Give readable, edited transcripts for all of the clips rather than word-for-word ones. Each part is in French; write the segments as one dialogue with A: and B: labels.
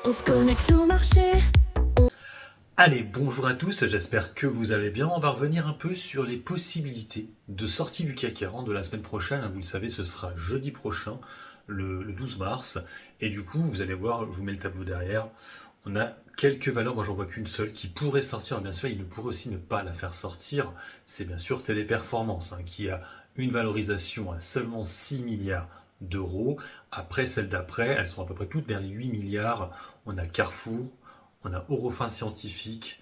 A: On se connecte au marché.
B: Allez, bonjour à tous, j'espère que vous allez bien. On va revenir un peu sur les possibilités de sortie du CAC 40 de la semaine prochaine. Vous le savez, ce sera jeudi prochain, le 12 mars. Et du coup, vous allez voir, je vous mets le tableau derrière. On a quelques valeurs, moi j'en vois qu'une seule, qui pourrait sortir. Bien sûr, il ne pourrait aussi ne pas la faire sortir. C'est bien sûr Téléperformance, qui a une valorisation à seulement 6 milliards d'euros. Après, celles d'après, elles sont à peu près toutes vers les 8 milliards. On a Carrefour, on a Eurofin Scientifique,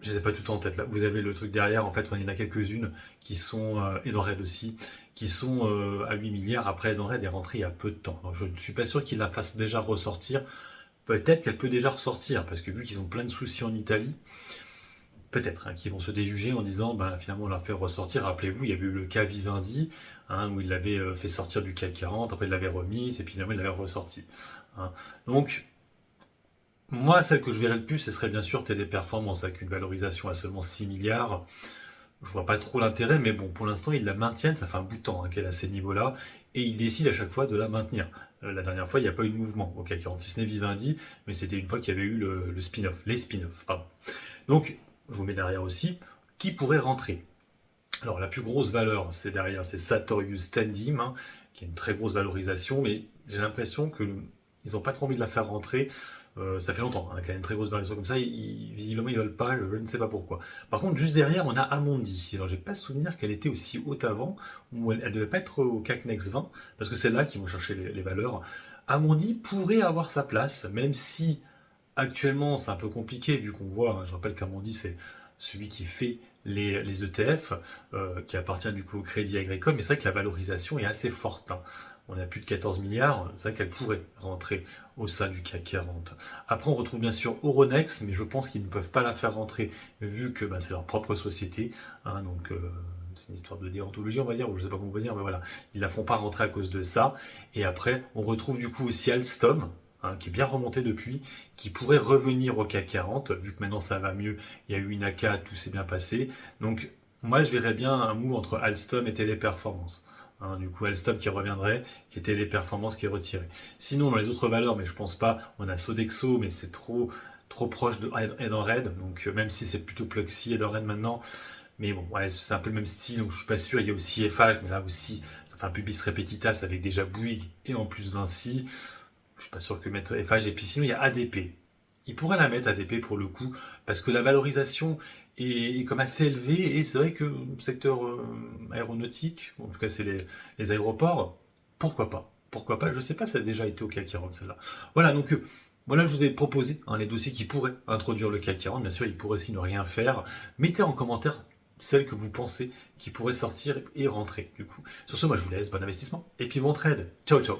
B: je ne sais pas tout en tête là, vous avez le truc derrière, en fait, il y en a quelques-unes qui sont, Edenred aussi, qui sont à 8 milliards. Après, Edenred est rentrée il y a peu de temps. Alors, je ne suis pas sûr qu'il la fasse déjà ressortir. Peut-être qu'elle peut déjà ressortir, parce que vu qu'ils ont plein de soucis en Italie, peut-être qu'ils vont se déjuger en disant, finalement, on l'a fait ressortir. Rappelez-vous, il y avait eu le cas Vivendi, où il l'avait fait sortir du CAC 40, après il l'avait remise, et puis finalement il l'avait ressorti. Donc, moi, celle que je verrais le plus, ce serait bien sûr Téléperformance, avec une valorisation à seulement 6 milliards. Je vois pas trop l'intérêt, mais bon, pour l'instant, ils la maintiennent, ça fait un bout de temps qu'elle est à ces niveaux-là, et ils décident à chaque fois de la maintenir. La dernière fois, il n'y a pas eu de mouvement au CAC 40, si ce n'est Vivendi, mais c'était une fois qu'il y avait eu le spin-off, les spin-offs, pardon. Donc, je vous mets derrière aussi, qui pourrait rentrer. Alors, la plus grosse valeur, c'est derrière, c'est Sartorius Standim, qui a une très grosse valorisation, mais j'ai l'impression que ils n'ont pas trop envie de la faire rentrer. Ça fait longtemps qu'elle a une très grosse valorisation comme ça. Visiblement, ils veulent pas. Je ne sais pas pourquoi. Par contre, juste derrière, on a Amundi. Alors, j'ai pas souvenir qu'elle était aussi haute avant, ou elle devait pas être au CAC Next 20, parce que c'est là qu'ils vont chercher les valeurs. Amundi pourrait avoir sa place, même si actuellement c'est un peu compliqué vu qu'on voit. Je rappelle qu'Amundi c'est celui qui fait les ETF, qui appartient du coup au Crédit Agricole, mais c'est vrai que la valorisation est assez forte. On a plus de 14 milliards, c'est vrai qu'elle pourrait rentrer au sein du CAC 40. Après, on retrouve bien sûr Euronext, mais je pense qu'ils ne peuvent pas la faire rentrer vu que c'est leur propre société. Donc, c'est une histoire de déontologie, on va dire, ou je sais pas comment on va dire, mais voilà, ils la font pas rentrer à cause de ça. Et après, on retrouve du coup aussi Alstom, qui est bien remonté depuis, qui pourrait revenir au CAC 40, vu que maintenant ça va mieux, il y a eu une AK, tout s'est bien passé. Donc, moi, je verrais bien un move entre Alstom et Téléperformance. Du coup, Alstom qui reviendrait et Téléperformance qui est retiré. Sinon, dans les autres valeurs, mais je pense pas, on a Sodexo, mais c'est trop proche de Edenred, donc même si c'est plutôt Pluxee Edenred maintenant, mais bon, ouais, c'est un peu le même style, donc je suis pas sûr. Il y a aussi FH, mais là aussi, ça fait un peu bis repetitas avec déjà Bouygues et en plus Vinci. Je suis pas sûr que mettre FH. Et puis sinon, il y a ADP. Il pourrait la mettre ADP pour le coup, parce que la valorisation est comme assez élevée, et c'est vrai que le secteur aéronautique, en tout cas c'est les aéroports, pourquoi pas? Pourquoi pas? Je sais pas si ça a déjà été au CAC 40 celle-là. Voilà, donc voilà, je vous ai proposé les dossiers qui pourraient introduire le CAC 40. Bien sûr, ils pourraient aussi ne rien faire. Mettez en commentaire celles que vous pensez qui pourraient sortir et rentrer, du coup. Sur ce, moi je vous laisse, bon investissement, et puis bon trade. Ciao, ciao.